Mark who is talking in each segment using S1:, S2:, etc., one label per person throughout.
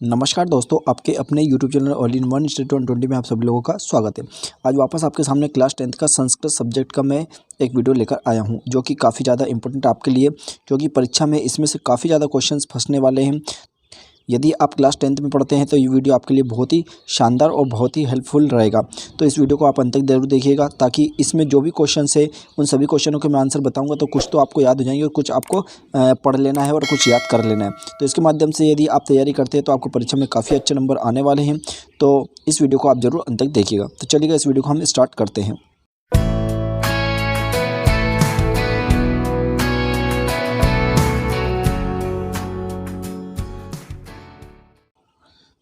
S1: नमस्कार दोस्तों, आपके अपने YouTube channel all in one study 120 में आप सभी लोगों का स्वागत है। आज वापस आपके सामने क्लास 10th का संस्कृत सब्जेक्ट का मैं एक वीडियो लेकर आया हूं, जो कि काफ़ी ज़्यादा इंपॉर्टेंट आपके लिए, क्योंकि परीक्षा में इसमें से काफ़ी ज़्यादा क्वेश्चंस फंसने वाले हैं। यदि आप क्लास 10th में पढ़ते हैं तो ये वीडियो आपके लिए बहुत ही शानदार और बहुत ही हेल्पफुल रहेगा। तो इस वीडियो को आप अंत तक जरूर देखिएगा, ताकि इसमें जो भी क्वेश्चन है उन सभी क्वेश्चनों के मैं आंसर बताऊंगा, तो कुछ तो आपको याद हो जाएंगे और कुछ आपको पढ़ लेना है और कुछ याद कर लेना है। तो इसके माध्यम से यदि आप तैयारी करते हैं तो आपको परीक्षा में काफ़ी अच्छे नंबर आने वाले हैं। तो इस वीडियो को आप ज़रूर अंत तक देखिएगा। तो चलिएगा, इस वीडियो को हम स्टार्ट करते हैं।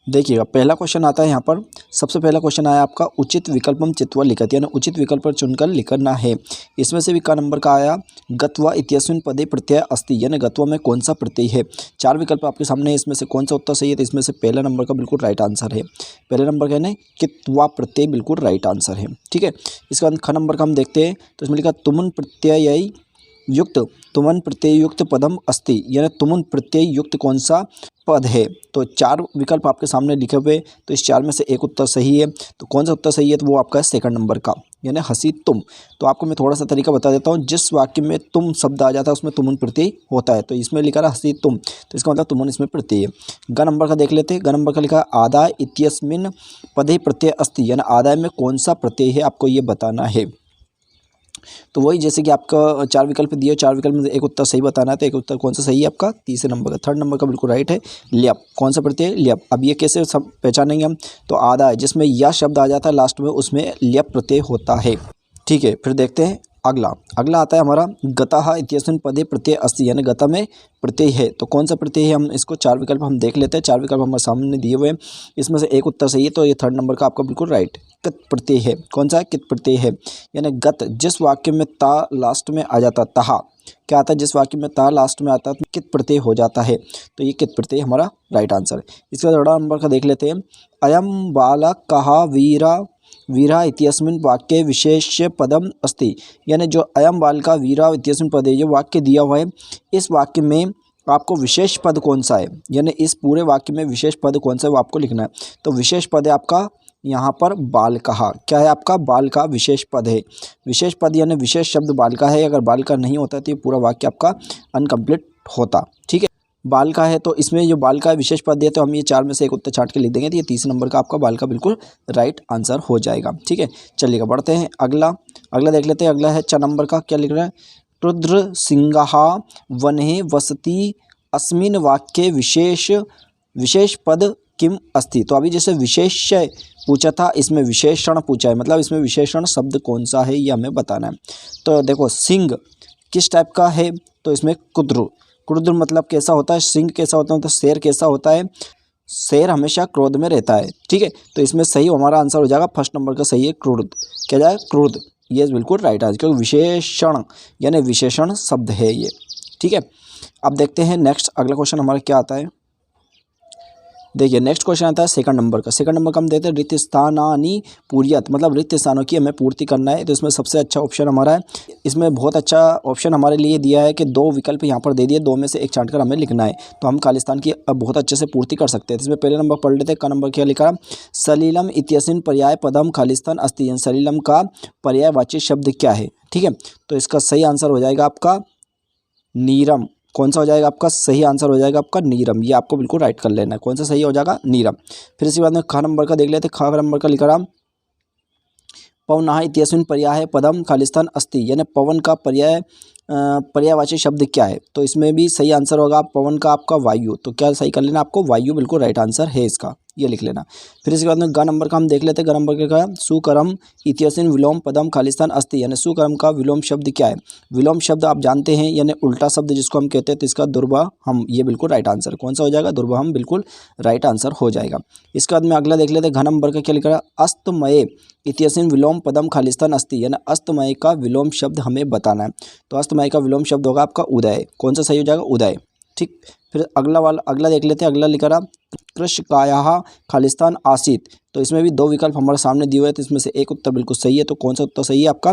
S1: देखिएगा, पहला क्वेश्चन आता है यहाँ पर। सबसे पहला क्वेश्चन आया आपका, उचित विकल्पम चित्वा लिखत, यानी उचित विकल्प पर चुनकर लिखना है। इसमें से भी का नंबर का आया, गत्वा इत्यस्मिन् पदे प्रत्यय अस्ति, यानी गत्वा में कौन सा प्रत्यय है। चार विकल्प आपके सामने है, इसमें से कौन सा उत्तर सही है। तो इसमें से पहला नंबर का बिल्कुल राइट आंसर है। पहले नंबर का है कित्वा प्रत्यय, बिल्कुल राइट आंसर है। ठीक है, इसका ख नंबर का हम देखते हैं। तो इसमें लिखा तुमुन प्रत्यय युक्त, तुमन प्रत्यय युक्त पदम अस्ति, यानी तुमुन प्रत्यय युक्त कौन सा पद है। तो चार विकल्प आपके सामने लिखे हुए, तो इस चार में से एक उत्तर सही है। तो कौन सा उत्तर सही है, तो वो आपका है सेकंड नंबर का, यानी हसी तुम। तो आपको मैं थोड़ा सा तरीका बता देता हूँ। जिस वाक्य में तुम शब्द आ जाता है उसमें तुमुन प्रत्यय होता है। तो इसमें लिखा रहा हसी तुम, तो इसका मतलब तुमुन इसमें प्रत्यय है। ग नंबर का देख लेते हैं। ग नंबर का लिखा है आदाय इत्यस्मिन् पदे प्रत्यय अस्ति, यानी आदाय में कौन सा प्रत्यय है, आपको ये बताना है। तो वही जैसे कि आपका चार विकल्प दिए, चार विकल्प में एक उत्तर सही बताना है। तो एक उत्तर कौन सा सही है आपका, तीसरे नंबर का। थर्ड नंबर का बिल्कुल राइट है, ल्यप। कौन सा प्रत्यय है, ल्यप। अब ये कैसे सब पहचानेंगे हम, तो आधा है जिसमें यह शब्द आ जाता है लास्ट में, उसमें ल्यप प्रत्यय होता है। ठीक है, फिर देखते हैं अगला। अगला आता है हमारा, गतः इत्यस्मिन् पदे प्रत्यय अस्ति, यानी गता में प्रत्यय है। तो कौन सा प्रत्यय है, हम इसको चार विकल्प हम देख लेते हैं। चार विकल्प हमारे सामने दिए हुए हैं, इसमें से एक उत्तर सही है। तो ये थर्ड नंबर का आपका बिल्कुल राइट कित प्रत्यय है। कौन सा है, कित प्रत्यय है, यानी गत जिस वाक्य में ता लास्ट में आ जाता, तहा क्या आता है, जिस वाक्य में ता लास्ट में आता है तो कित प्रत्यय हो जाता है। तो ये कित प्रत्यय हमारा राइट आंसर है। इसका थर्ड नंबर का देख लेते हैं। अयम बालक कहा वीरा, वीरा इत्यस्मिन् वाक्य विशेष पदम अस्ति, यानी जो अयम बालिका वीरा इत्यस्मिन् पदे, ये वाक्य दिया हुआ है, इस वाक्य में आपको विशेष पद कौन सा है, यानी इस पूरे वाक्य में विशेष पद कौन सा है वो आपको लिखना है। तो विशेष पद है आपका यहाँ पर बालिका। क्या है आपका, बालिका विशेष पद है। विशेष पद यानी विशेष शब्द बालिका है। अगर बालिका नहीं होता तो ये पूरा वाक्य आपका अनकम्प्लीट होता। ठीक है, बालिका है तो इसमें जो बालिका विशेष पद दिया, तो हम ये चार में से एक उत्तर छाट के लिख देंगे। तो ये तीसरे नंबर का आपका बालिका बिल्कुल राइट आंसर हो जाएगा। ठीक है, चलिएगा बढ़ते हैं अगला। अगला देख लेते हैं। अगला है च नंबर का, क्या लिख रहा है, रुद्र सिंहा वने वसति अस्मिन् वाक्य विशेष पद किम अस्ति। तो अभी जैसे विशेष्य पूछा था, इसमें विशेषण पूछा है, मतलब इसमें विशेषण शब्द कौन सा है ये हमें बताना है। तो देखो, सिंह किस टाइप का है, तो इसमें कुद्र। क्रुद्र मतलब कैसा होता है, सिंह कैसा होता है, तो शेर कैसा होता है, शेर हमेशा क्रोध में रहता है। ठीक है, तो इसमें सही हमारा आंसर हो जाएगा, फर्स्ट नंबर का सही है क्रोध। क्या जाएगा, क्रोध, ये बिल्कुल राइट आंसर, क्योंकि विशेषण यानी विशेषण शब्द है ये। ठीक है, अब देखते हैं नेक्स्ट अगला क्वेश्चन हमारा क्या आता है। देखिए, नेक्स्ट क्वेश्चन आता है सेकंड नंबर का। सेकंड नंबर का हम देते हैं रिक्त स्थानानि पूर्यत, मतलब रिक्त स्थानों की हमें पूर्ति करना है। तो इसमें सबसे अच्छा ऑप्शन हमारा है, इसमें बहुत अच्छा ऑप्शन हमारे लिए दिया है कि दो विकल्प यहाँ पर दे दिए, दो में से एक छांटकर हमें लिखना है। तो हम खालिस्तान की बहुत अच्छे से पूर्ति कर सकते हैं। इसमें पहले नंबर पढ़ लेते हैं। का नंबर क्या लिखा, सलीलम इत्यस्मिन् पर्याय पदम खालिस्तान अस्ति, सलीलम का पर्यायवाची शब्द क्या है। ठीक है, तो इसका सही आंसर हो जाएगा आपका नीरम। कौन सा हो जाएगा आपका सही आंसर, हो जाएगा आपका नीरम। ये आपको बिल्कुल राइट कर लेना है, कौन सा सही हो जाएगा, नीरम। फिर इसके बाद में ख नंबर का देख लेते हैं। ख नंबर का लिखा रहा, पवनः इत्यस्मिन् पर्याय पदम खालिस्तान अस्ति, यानी पवन का पर्यायवाची शब्द क्या है। तो इसमें भी सही आंसर होगा पवन का आपका वायु। तो क्या सही कर लेना आपको, वायु बिल्कुल राइट आंसर है इसका, ये लिख लेना। फिर इसके बाद में ग नंबर का हम देख लेते हैं। ग नंबर का सुकरम इत्यस्मिन् विलोम पदम खालिस्तान अस्ति, यानी सुकरम का विलोम शब्द क्या है। विलोम शब्द आप जानते हैं, यानी उल्टा शब्द जिसको हम कहते हैं, तो इसका दुर्वहम, ये बिल्कुल राइट आंसर। कौन सा हो जाएगा, दुर्वहम बिल्कुल राइट आंसर हो जाएगा। इसके बाद में अगला देख लेते हैं। घ नंबर का क्या लिखा है, अस्तमय इत्यस्मिन् विलोम पदम खालिस्तान अस्ति, यानी अस्तमय का विलोम शब्द हमें बताना है। तो अस्तमय का विलोम शब्द होगा आपका उदय। कौन सा सही हो जाएगा, उदय। ठीक, फिर अगला देख लेते हैं। अगला लिखा रहा कृषकायाः खालिस्तान आसीत, तो इसमें भी दो विकल्प हमारे सामने दिए हुए हैं। तो इसमें से एक उत्तर बिल्कुल सही है। तो कौन सा उत्तर सही है आपका,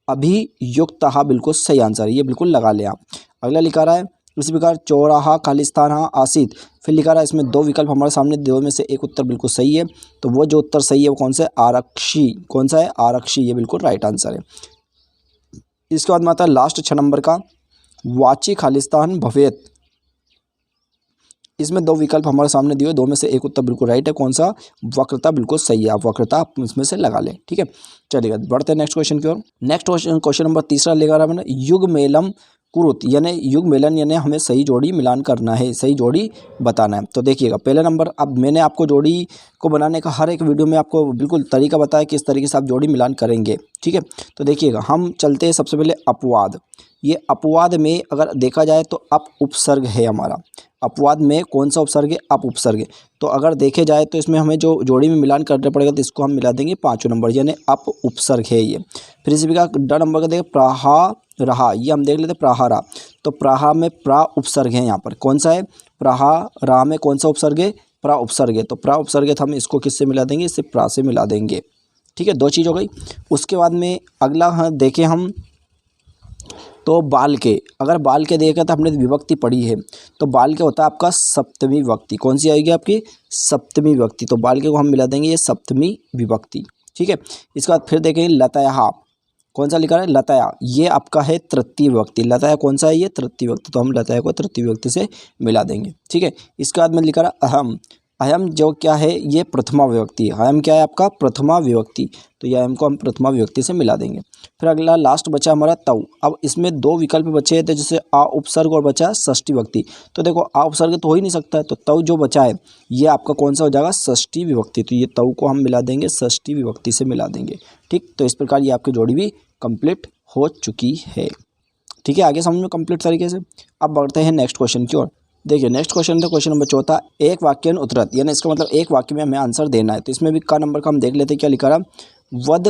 S1: अभियुक्तः बिल्कुल सही आंसर है, ये बिल्कुल लगा ले आप। अगला लिखा रहा है इसी प्रकार चौराहा खालिस्तान आसीत, फिर लिखा रहा है इसमें दो विकल्प हमारे सामने, दो में से एक उत्तर बिल्कुल सही है। तो वो जो उत्तर सही है वो कौन सा है? आरक्षी। कौन सा है? आरक्षी, ये बिल्कुल राइट आंसर है। इसके बाद में आता है लास्ट 6 नंबर का, वाची खालिस्तान भवेत। इसमें दो विकल्प हमारे सामने दिए, दो में से एक उत्तर बिल्कुल राइट है। कौन सा? वक्रता बिल्कुल सही है, आप वक्रता इसमें से लगा लें। ठीक है, चलिएगा बढ़ते हैं नेक्स्ट क्वेश्चन की ओर। नेक्स्ट क्वेश्चन नंबर 3 लेकर आ मैंने, युग मेलम कुरुत, यानी युग मेलन यानी हमें सही जोड़ी मिलान करना है, सही जोड़ी बताना है। तो देखिएगा पहला नंबर, अब मैंने आपको जोड़ी को बनाने का हर एक वीडियो में आपको बिल्कुल तरीका बताया किस तरीके से आप जोड़ी मिलान करेंगे। ठीक है, तो देखिएगा हम चलते हैं सबसे पहले अपवाद। ये अपवाद में अगर देखा जाए तो अप उपसर्ग है हमारा। अपवाद में कौन सा उपसर्ग है? अप उपसर्ग। तो अगर देखे जाए तो इसमें हमें जो जोड़ी में मिलान करना पड़ेगा तो इसको हम मिला देंगे 5वें नंबर, यानी अप उपसर्ग है ये। फिर इसी प्रकार ड नंबर का देखें प्राहा रहा, ये हम देख लेते हैं प्राहारा। तो प्राहा में प्रा उपसर्ग है यहाँ पर। कौन सा है? प्राहा रहा में कौन सा उपसर्ग है? प्रा उपसर्ग है। तो प्रा उपसर्ग है तो हम इसको किससे मिला देंगे? इससे प्रा से मिला देंगे। ठीक है, दो चीज़ हो गई। उसके बाद में अगला देखें हम तो बाल के, अगर बाल के देखा तो हमने विभक्ति पढ़ी है, तो बाल के होता है आपका सप्तमी विभक्ति। कौन सी आएगी आपकी? सप्तमी विभक्ति। तो बाल के को हम मिला देंगे ये सप्तमी विभक्ति। ठीक है, इसके बाद फिर देखेंगे लताया, कौन सा लिखा है? लताया, ये आपका है तृतीय विभक्ति। लताया कौन सा है? ये तृतीय विभक्ति। तो हम लताया को तृतीय विभक्ति से मिला देंगे। ठीक है, इसके बाद में लिखा रहा अहम। अहम जो क्या है? ये प्रथमा विभक्ति। अहम क्या है आपका? प्रथमा विभक्ति। तो यह अहम को हम प्रथमा विभक्ति से मिला देंगे। फिर अगला लास्ट बचा हमारा तव। अब इसमें दो विकल्प बचे थे, जैसे आ उपसर्ग और बचा षष्ठी विभक्ति। तो देखो आ उपसर्ग तो हो ही नहीं सकता है, तो तव जो बचा है ये आपका कौन सा हो जाएगा? षष्ठी विभक्ति। तो ये तव को हम मिला देंगे षष्ठी विभक्ति से मिला देंगे। ठीक, तो इस प्रकार ये आपकी जोड़ी भी कंप्लीट हो चुकी है। ठीक है, आगे समझ में कंप्लीट तरीके से। अब बढ़ते हैं नेक्स्ट क्वेश्चन की ओर। देखिए नेक्स्ट क्वेश्चन था क्वेश्चन नंबर 4, एक वाक्य उत्तरत, यानी इसका मतलब एक वाक्य में हमें आंसर देना है। तो इसमें भी का नंबर का हम देख लेते हैं क्या लिखा रहा, वद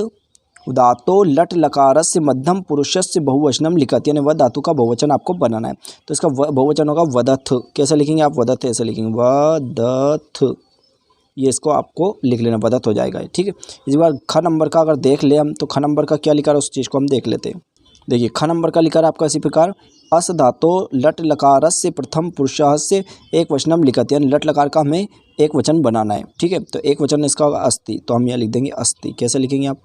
S1: धातो लट लकारस्य मध्यम पुरुषस्य बहुवचनम लिखत, यानी वद धातु का बहुवचन आपको बनाना है। तो इसका बहुवचन होगा वदथ। कैसे लिखेंगे आप? वदथ ऐसे लिखेंगे, वदथ। ये इसको आपको लिख लेना, वदथ हो जाएगा। ठीक है, इस बार ख नंबर का अगर देख ले हम, तो ख नंबर का क्या लिखा रहा है उस चीज़ को हम देख लेते हैं। देखिए ख नंबर का लिखा रहा है आपका इसी प्रकार, अस धातो लट लकारस्य प्रथम पुरुषस्य एक वचनम लिखत, यानी लट लकार का हमें एक वचन बनाना है। ठीक है, तो एक वचन इसका होगा अस्ति। तो हम यहाँ लिख देंगे अस्ति। कैसे लिखेंगे आप?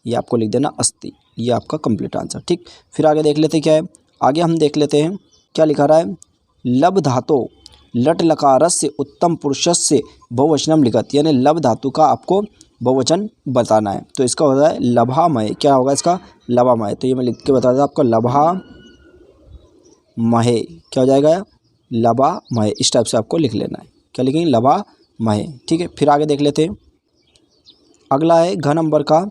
S1: ये आपको लिख देना अस्ति। ये आपका कंप्लीट आंसर। ठीक, फिर आगे देख लेते क्या है। आगे हम देख लेते हैं क्या लिखा रहा है, लब धातो लट लकारस्य उत्तम पुरुषस्य बहुवचनम लिखत, यानी लब धातु का आपको बहुवचन बताना है। तो इसका होता है लभामय। क्या होगा इसका? लभामय। तो ये मैं लिख के बता देता आपको, लभामय। क्या हो जाएगा? लभामय। इस टाइप से आपको लिख लेना है। क्या लिखेंगे? लभामय। ठीक है, फिर आगे देख लेते हैं। अगला है घ नंबर का,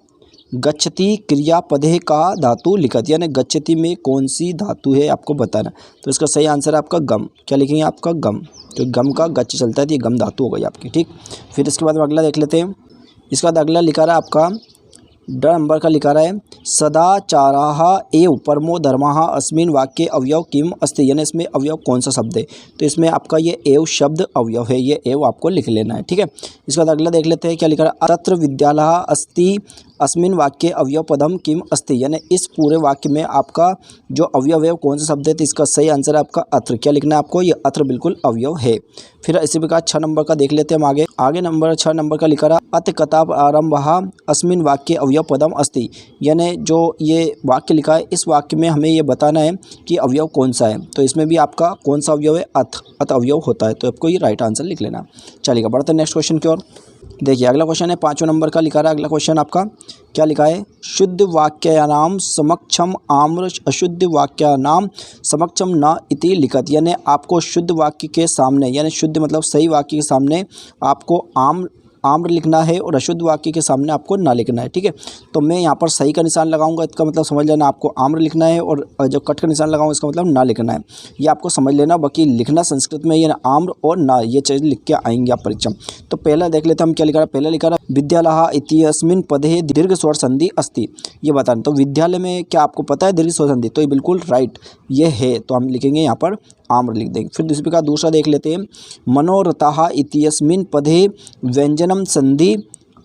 S1: गच्छति क्रियापदे का धातु लिखत, यानी गच्छति में कौन सी धातु है आपको बताना। तो इसका सही आंसर है आपका गम। क्या लिखेंगे? आपका गम। तो गम का गच्छ चलता है तो ये गम धातु हो गई आपकी। ठीक, फिर इसके बाद में अगला देख लेते हैं। इसके बाद अगला लिखा रहा है आपका ड नंबर का लिखा रहा है, सदाचाराः एव परमो धर्मः अस्मिन् वाक्ये अवयव किम अस्ति, यानी इसमें अवयव कौन सा शब्द है। तो इसमें आपका ये एव शब्द अवयव है, ये एव आपको लिख लेना है। ठीक है, इसके बाद अगला देख लेते हैं क्या लिखा रहा है, तत्र विद्यालयः अस्ति अस्मिन् वाक्ये अवयव पदम किम अस्ति, यानी इस पूरे वाक्य में आपका जो अवयव है कौन सा शब्द है। तो इसका सही आंसर है आपका अत्र। क्या लिखना है आपको? ये अत्र बिल्कुल अवयव है। फिर इसी प्रकार 6 नंबर का देख लेते हैं हम आगे नंबर 6 नंबर का लिखा रहा, अत कताप आरंभः अस्मिन् वाक्ये अवयव पदम अस्ति, यानी जो ये वाक्य लिखा है इस वाक्य में हमें ये बताना है कि अवयव कौन सा है। तो इसमें भी आपका कौन सा अवयव है? अत अवयव होता है। तो आपको ये राइट आंसर लिख लेना। चलिएगा बढ़ते हैं नेक्स्ट क्वेश्चन की ओर। देखिए अगला क्वेश्चन है 5वें नंबर का लिखा रहा है। अगला क्वेश्चन आपका क्या लिखा है, शुद्ध वाक्यानाम समक्षम आम्र अशुद्ध वाक्यानाम समक्षम न इति लिखत, यानी आपको शुद्ध वाक्य के सामने, यानी शुद्ध मतलब सही वाक्य के सामने आपको आम्र लिखना है और अशुद्ध वाक्य के सामने आपको ना लिखना है। ठीक है, तो मैं यहाँ पर सही का निशान लगाऊंगा, इसका मतलब समझ लेना आपको आम्र लिखना है, और जो कट का निशान लगाऊंगा इसका मतलब ना लिखना है। ये आपको समझ लेना। बाकी लिखना संस्कृत में ये आम्र और ना ये चीज़ लिख के आएंगे आप परीक्षा। तो पहला देख लेते हैं हम क्या लिखा रहा है। पहला लिखा रहा विद्यालयः इत्यस्मिन् पदे दीर्घ स्वर संधि अस्ति, ये बताना। तो विद्यालय में क्या आपको पता है दीर्घ स्वर संधि? तो ये बिल्कुल राइट ये है। तो हम लिखेंगे यहाँ पर आम्र लिख देंगे। फिर दूसरी प्रकार दूसरा देख लेते हैं, मनोरथः इत्यस्मिन् पदे व्यंजनम संधि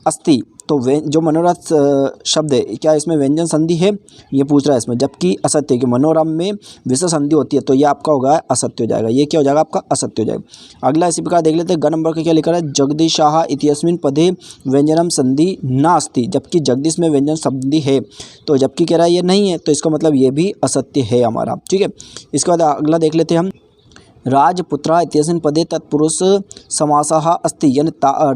S1: अस्ति, तो जो मनोरथ शब्द है क्या इसमें व्यंजन संधि है, ये पूछ रहा है इसमें, जबकि असत्य कि मनोरम में विषय संधि होती है, तो ये आपका होगा असत्य हो जाएगा, ये क्या हो जाएगा आपका असत्य हो जाएगा। अगला इसी प्रकार देख लेते हैं, ग नंबर का क्या लिखा है, जगदीशाह इत्यस्मिन् पदे व्यंजनम संधि नास्ति, जबकि जगदीश में व्यंजन संधि है, तो जबकि कह रहा है ये नहीं है, तो इसका मतलब ये भी असत्य है हमारा। ठीक है, इसके बाद अगला देख लेते हैं हम, राजपुत्र इत्यस्मिन् पदे तत्पुरुष समासः अस्ति, यानी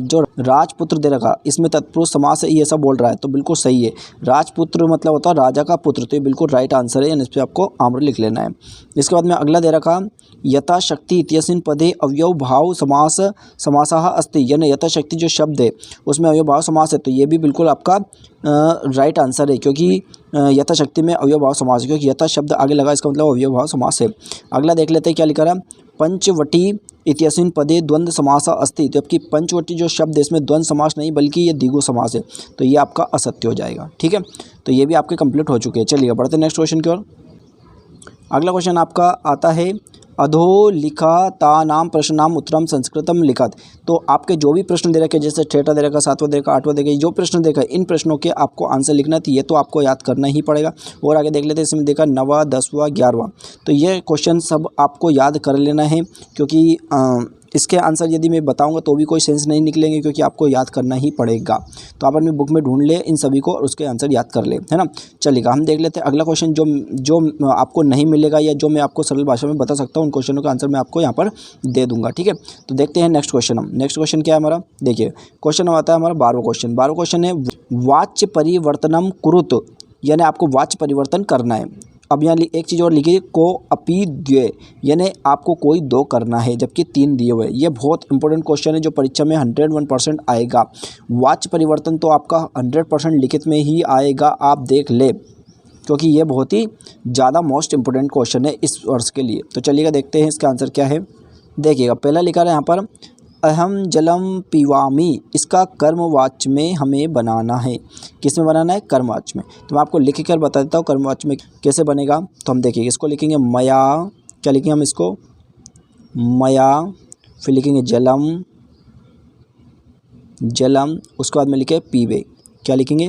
S1: जो राजपुत्र दे रखा इसमें तत्पुरुष समास है, ये सब बोल रहा है, तो बिल्कुल सही है। राजपुत्र मतलब होता है राजा का पुत्र, तो ये बिल्कुल राइट आंसर है, यानी इस पर आपको आम्र लिख लेना है। इसके बाद में अगला दे रखा, यथाशक्ति इत्यस्मिन् पदे अवयव भाव समासः अस्ति, यानी यथाशक्ति जो शब्द है उसमें अवयव भाव समास है, तो ये भी बिल्कुल आपका राइट आंसर है, क्योंकि यथाशक्ति में अवयव भाव समास है, क्योंकि यथा शब्द आगे लगा इसका मतलब अवयव भाव समास है। अगला देख लेते हैं क्या लिखा रहा, पंचवटी इत्यस्मिन् पदे द्वंद्व समास अस्ति, जबकि पंचवटी जो शब्द है इसमें द्वंद्व समास नहीं बल्कि ये द्विगु समास है, तो ये आपका असत्य हो जाएगा। ठीक है, तो ये भी आपके कंप्लीट हो चुके हैं। चलिए बढ़ते हैं नेक्स्ट क्वेश्चन की ओर। अगला क्वेश्चन आपका आता है, अधोलिखितानां प्रश्नानां उत्तरं संस्कृतं लिखत। तो आपके जो भी प्रश्न दे रखे, जैसे छठा दे रखा, सातवां दे रखा, आठवां दे रखा, जो प्रश्न देखा इन प्रश्नों के आपको आंसर लिखना है, तो ये तो आपको याद करना ही पड़ेगा। और आगे देख लेते हैं, इसमें देखा 9वां 10वां 11वां, तो ये क्वेश्चन सब आपको याद कर लेना है, क्योंकि इसके आंसर यदि मैं बताऊंगा तो भी कोई सेंस नहीं निकलेंगे, क्योंकि आपको याद करना ही पड़ेगा। तो आप अपनी बुक में ढूंढ ले इन सभी को और उसके आंसर याद कर ले, है ना। चलिएगा हम देख लेते हैं अगला क्वेश्चन, जो आपको नहीं मिलेगा या जो मैं आपको सरल भाषा में बता सकता हूँ, उन क्वेश्चनों का आंसर मैं आपको यहाँ पर दे दूंगा। ठीक है, तो देखते हैं नेक्स्ट क्वेश्चन। हम नेक्स्ट क्वेश्चन क्या है हमारा, देखिए क्वेश्चन आता है हमारा 12वां क्वेश्चन। 12वां क्वेश्चन है, वाच्य परिवर्तनम कुरुत, यानी आपको वाच्य परिवर्तन करना है। अब यहाँ एक चीज़ और लिखिए, को अपी द्वे, यानी आपको कोई दो करना है, जबकि 3 दिए हुए। ये बहुत इंपॉर्टेंट क्वेश्चन है जो परीक्षा में 101% आएगा। वाच्य परिवर्तन तो आपका 100% लिखित में ही आएगा, आप देख ले, क्योंकि ये बहुत ही ज़्यादा मोस्ट इंपॉर्टेंट क्वेश्चन है इस वर्ष के लिए। तो चलिएगा देखते हैं इसका आंसर क्या है। देखिएगा पहला लिखा है यहाँ पर, अहम जलम पीवामी, इसका कर्मवाच्य में हमें बनाना है। किस में बनाना है, कर्मवाच्य में। तो मैं आपको लिख कर बता देता हूँ कर्मवाच्य में कैसे बनेगा। तो हम देखिए, इसको लिखेंगे मया, क्या लिखेंगे हम इसको, मया, फिर लिखेंगे जलम, जलम, उसके बाद में लिखे पीवे, क्या लिखेंगे,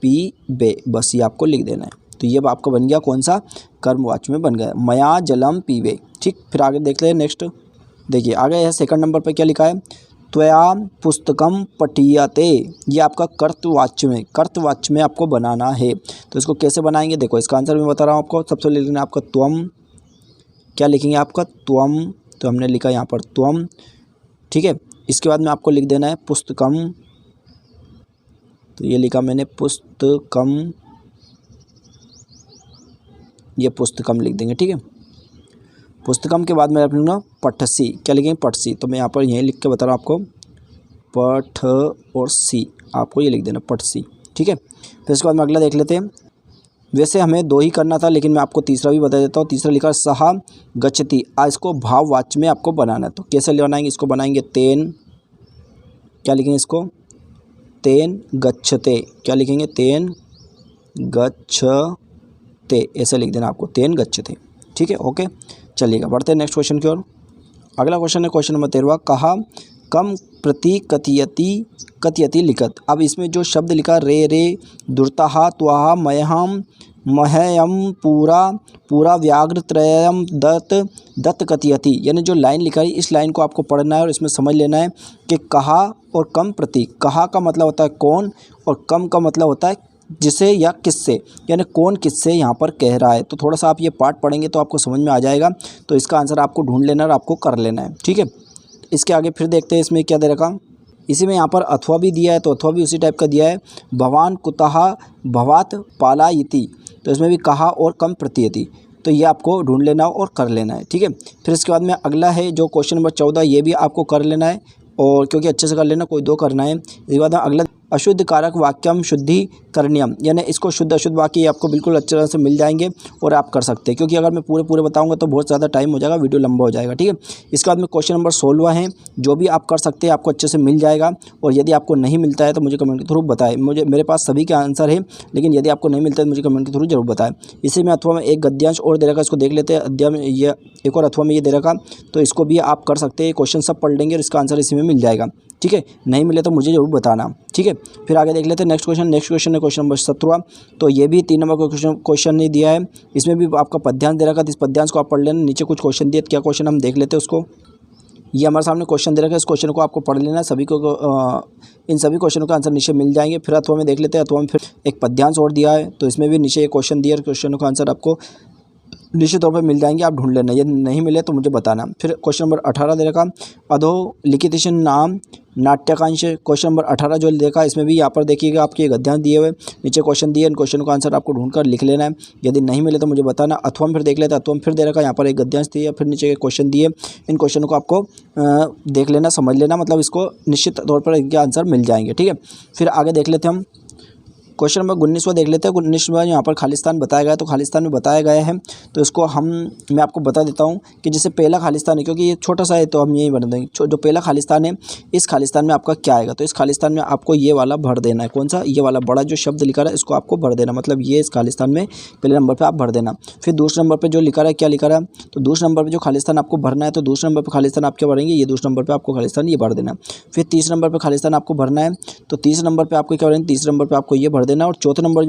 S1: पीबे, बस ये आपको लिख देना है। तो ये आपका बन गया कौन सा, कर्मवाच्य में बन गया, मया जलम पीवे। ठीक, फिर आगे देख ले नेक्स्ट। देखिए आगे है सेकंड नंबर पर क्या लिखा है, त्वया पुस्तकम पठीयते, ये आपका कर्तवाच्य में आपको बनाना है। तो इसको कैसे बनाएंगे, देखो इसका आंसर मैं बता रहा हूँ आपको। सबसे पहले लिखना है आपका त्वम, क्या लिखेंगे आपका त्वम, तो हमने लिखा यहाँ पर त्वम। ठीक है, इसके बाद में आपको लिख देना है पुस्तकम, तो ये लिखा मैंने पुस्तकम, ये पुस्तकम लिख देंगे। ठीक है, पुस्तकम के बाद में आप लिखना पठसी, क्या लिखेंगे, पठसी। तो मैं यहाँ पर यहीं लिख के बता रहा हूँ आपको, पठ और सी, आपको ये लिख देना पठसी। ठीक है, फिर इसके बाद में अगला देख लेते हैं। वैसे हमें 2 ही करना था, लेकिन मैं आपको तीसरा भी बता देता हूँ। तीसरा लिखा सहा गच्छति, इसको भाववाच्य में आपको बनाना है। तो कैसे बनाएंगे, इसको बनाएंगे तेन, क्या लिखेंगे इसको, तेन गच्छते, क्या लिखेंगे, तेन गच्छते, ऐसे लिख देना आपको, तेन गच्छते। ठीक है, ओके। चलिएगा बढ़ते हैं नेक्स्ट क्वेश्चन की ओर। अगला क्वेश्चन है क्वेश्चन नंबर 13, कहा कम प्रति कथयति लिखत। अब इसमें जो शब्द लिखा रे रे दुर्ताहा त्वाहा मयहम महयम पूरा व्याघ्र त्रयम दत्त कथयति, यानी जो लाइन लिखा है इस लाइन को आपको पढ़ना है और इसमें समझ लेना है कि कहा और कम प्रति, कहा का मतलब होता है कौन और कम का मतलब होता है जिसे या किससे, यानी कौन किससे यहाँ पर कह रहा है। तो थोड़ा सा आप ये पार्ट पढ़ेंगे तो आपको समझ में आ जाएगा। तो इसका आंसर आपको ढूंढ लेना और आपको कर लेना है। ठीक है, इसके आगे फिर देखते हैं इसमें क्या दे रखा। इसी में यहाँ पर अथवा भी दिया है, तो अथवा भी उसी टाइप का दिया है, भवान कुतः भवात पालायति, तो इसमें भी कहा और कम प्रतीयति, तो ये आपको ढूंढ लेना और कर लेना है। ठीक है, फिर इसके बाद में अगला है जो क्वेश्चन नंबर 14, ये भी आपको कर लेना है, और क्योंकि अच्छे से कर लेना, कोई 2 करना है। इसके बाद अगला अशुद्ध कारक वाक्यम शुद्धि करणीयम, यानी इसको शुद्ध अशुद्ध वाक्य आपको बिल्कुल अच्छी तरह से मिल जाएंगे और आप कर सकते हैं, क्योंकि अगर मैं पूरे बताऊंगा तो बहुत ज़्यादा टाइम हो जाएगा, वीडियो लंबा हो जाएगा। ठीक है, इसके बाद में क्वेश्चन नंबर 16 है, जो भी आप कर सकते हैं आपको अच्छे से मिल जाएगा। और यदि आपको नहीं मिलता है तो मुझे कमेंट के थ्रू बताएं, मेरे पास सभी के आंसर है, लेकिन यदि आपको नहीं मिलता है तो मुझे कमेंट के थ्रू जरूर बताएं। इसी में अथवा में एक गद्यांश और दे रखा, इसको देख लेते हैं। अध्याय में ये एक और अथवा में ये दे रखा, तो इसको भी आप कर सकते हैं। क्वेश्चन सब पढ़ लेंगे और इसका आंसर इसी में मिल जाएगा। ठीक है, नहीं मिले तो मुझे ज़रूर बताना, ठीक है। फिर आगे देख लेते हैं नेक्स्ट क्वेश्चन है क्वेश्चन नंबर 17। तो ये भी 3 नंबर का क्वेश्चन नहीं दिया है, इसमें भी आपका पद्यांश दे रखा है, इस पद्यांश को आप पढ़ लेना। नीचे कुछ क्वेश्चन दिए, क्या क्वेश्चन हम देख लेते हैं उसको। ये हमारे सामने क्वेश्चन दे रखा है, इस क्वेश्चन को आपको पढ़ लेना है, सभी को इन सभी क्वेश्चनों का आंसर नीचे मिल जाएंगे। फिर अथवा में देख लेते हैं, अथवा में फिर एक पद्यांश और दिया है, तो इसमें भी नीचे एक क्वेश्चन दिया है, क्वेश्चनों का आंसर आपको निश्चित तौर पर मिल जाएंगे, आप ढूंढ लेना, यदि नहीं मिले तो मुझे बताना। फिर क्वेश्चन नंबर 18 दे रखा, अधोलिखित नाम नाट्यकांश। क्वेश्चन नंबर 18 जो देखा, इसमें भी यहाँ पर देखिएगा आपके गद्यांश दिए हुए, नीचे क्वेश्चन दिए, इन क्वेश्चनों का आंसर आपको ढूंढकर लिख लेना है, यदि नहीं मिले तो मुझे बताना। अथवा में फिर देख लेते हैं, अथवा में फिर दे रखा, यहाँ पर एक गद्यांश दिया, फिर नीचे के क्वेश्चन दिए, इन क्वेश्चनों को आपको देख लेना, समझ लेना, मतलब इसको निश्चित तौर पर इनके आंसर मिल जाएंगे, ठीक है। फिर आगे देख लेते हैं हम क्वेश्चन नंबर 19वां देख लेते हैं। 19वां यहाँ पर खालिस्तान बताया गया है, तो खालिस्तान में बताया गया है, तो इसको मैं आपको बता देता हूँ कि जैसे पहला खालिस्तान है, क्योंकि ये छोटा सा है तो हम यही बता देंगे। जो पहला खालिस्तान है, इस खालिस्तान में आपका क्या आएगा, तो इस खालिस्तान में आपको ये वाला भर देना है। कौन सा? ये वाला बड़ा जो शब्द लिखा रहा है, इसको आपको भर देना, मतलब ये इस खालिस्तान में पहले नंबर पर आप भर देना। फिर दूसरे नंबर पर जो लिखा रहा है, क्या लिखा रहा है, तो दूसरे नंबर पर जो खालिस्तान आपको भरना है, तो दूसरे नंबर पर खालिस्तान आप क्या भरेंगे, ये दूसरे नंबर पर आपको खालिस्तान ये भर देना। फिर तीसरे नंबर पर खालिस्तान आपको भरना है, तो तीसरे नंबर पर आपको क्या भरेंगे, तीसरे नंबर पर आपको ये भर देना, और चौथे नंबर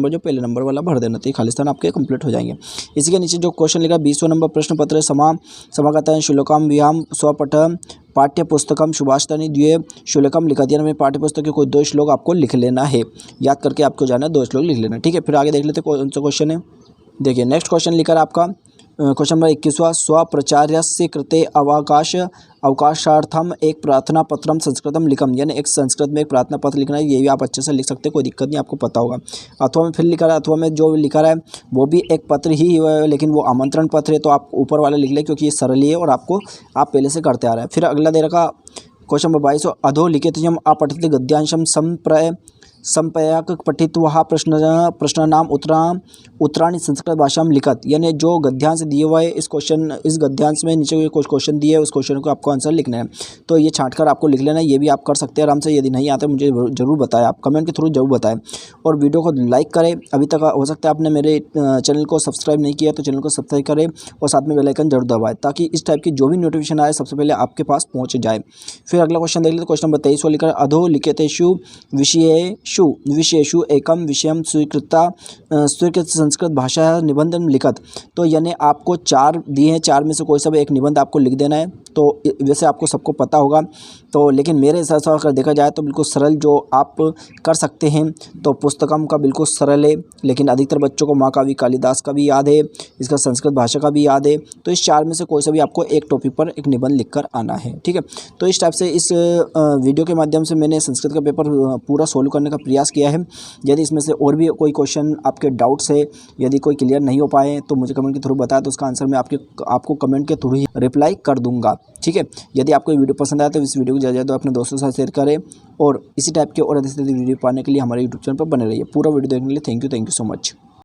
S1: जो पहले नंबर वाला भर देना, तो ये खालिस्तान आपके कंप्लीट हो जाएंगे। इसी के नीचे जो क्वेश्चन लिखा 20वां नंबर प्रश्न पत्र समागत शुल्कम व्याम स्वपठ पाठ्य पुस्तकम सुभाषितानि द्वे शुल्कम लिखा दिया। पाठ्य पुस्तक के कोई 2 श्लोक आपको लिख लेना है, याद करके आपको जाना है, 2 श्लोक लिख लेना, ठीक है। फिर आगे देख लेते कौन सा क्वेश्चन है। देखिए नेक्स्ट क्वेश्चन लिखा है आपका क्वेश्चन नंबर 21वां, स्वप्रचार्यस्य कृते अवकाशार्थम एक प्रार्थना पत्रम संस्कृतम लिखम, यानी एक संस्कृत में एक प्रार्थना पत्र लिखना है। ये भी आप अच्छे से लिख सकते हैं, कोई दिक्कत नहीं, आपको पता होगा। अथवा में फिर लिखा रहा है, अथवा में जो लिखा रहा है वो भी एक पत्र ही है, लेकिन वो आमंत्रण पत्र है, तो आप ऊपर वाला लिख लें, क्योंकि ये सरल ही है और आप पहले से करते आ रहे हैं। फिर अगला दे रखा क्वेश्चन नंबर 22, अधोलिखितम अपठित गद्यांशम संप्रयक पठित्वा प्रश्नानाम उत्तराणि संस्कृत भाषा में लिखत, यानी जो गद्यांश दिए हुआ है इस गद्यांश में नीचे कुछ क्वेश्चन दिए है, उस क्वेश्चन को आपको आंसर लिखना है, तो ये छांटकर आपको लिख लेना है। ये भी आप कर सकते हैं आराम से, यदि नहीं आता मुझे जरूर बताएं, आप कमेंट के थ्रू जरूर बताएं, और वीडियो को लाइक करें। अभी तक हो सकता है आपने मेरे चैनल को सब्सक्राइब नहीं किया, तो चैनल को सब्सक्राइब करें और साथ में बेल आइकन जरूर दबाएं, ताकि इस टाइप की जो भी नोटिफिकेशन आए सबसे पहले आपके पास पहुँच जाए। फिर अगला क्वेश्चन देख लेते, क्वेश्चन नंबर 23 लिखा अधोलिखितेषु विषयेषु एकम विषयम स्वीकृत संस्कृत भाषा निबंधन लिखत, तो यानी आपको 4 दिए हैं, 4 में से कोई सा भी एक निबंध आपको लिख देना है। तो वैसे आपको सबको पता होगा, तो लेकिन मेरे हिसाब से अगर देखा जाए तो बिल्कुल सरल जो आप कर सकते हैं, तो पुस्तकम का बिल्कुल सरल है, लेकिन अधिकतर बच्चों को महाकवि कालिदास का भी याद है, इसका संस्कृत भाषा का भी याद है। तो इस 4 में से कोई सा भी आपको एक टॉपिक पर एक निबंध लिखकर आना है, ठीक है। तो इस टाइप से इस वीडियो के माध्यम से मैंने संस्कृत का पेपर पूरा सोल्व करने का प्रयास किया है। यदि इसमें से और भी कोई क्वेश्चन आपके डाउट्स है, यदि कोई क्लियर नहीं हो पाए, तो मुझे कमेंट के थ्रू बताया, तो उसका आंसर मैं आपको कमेंट के थ्रू ही रिप्लाई कर दूंगा, ठीक है। यदि आपको ये वीडियो पसंद आया तो इस वीडियो को ज़्यादा तो अपने दोस्तों के साथ शेयर करें, और इसी टाइप के और अधिक से अधिक वीडियो पाने के लिए हमारे यूट्यूब चैनल पर बने रहिए। पूरा वीडियो देखने के लिए थैंक यू सो मच।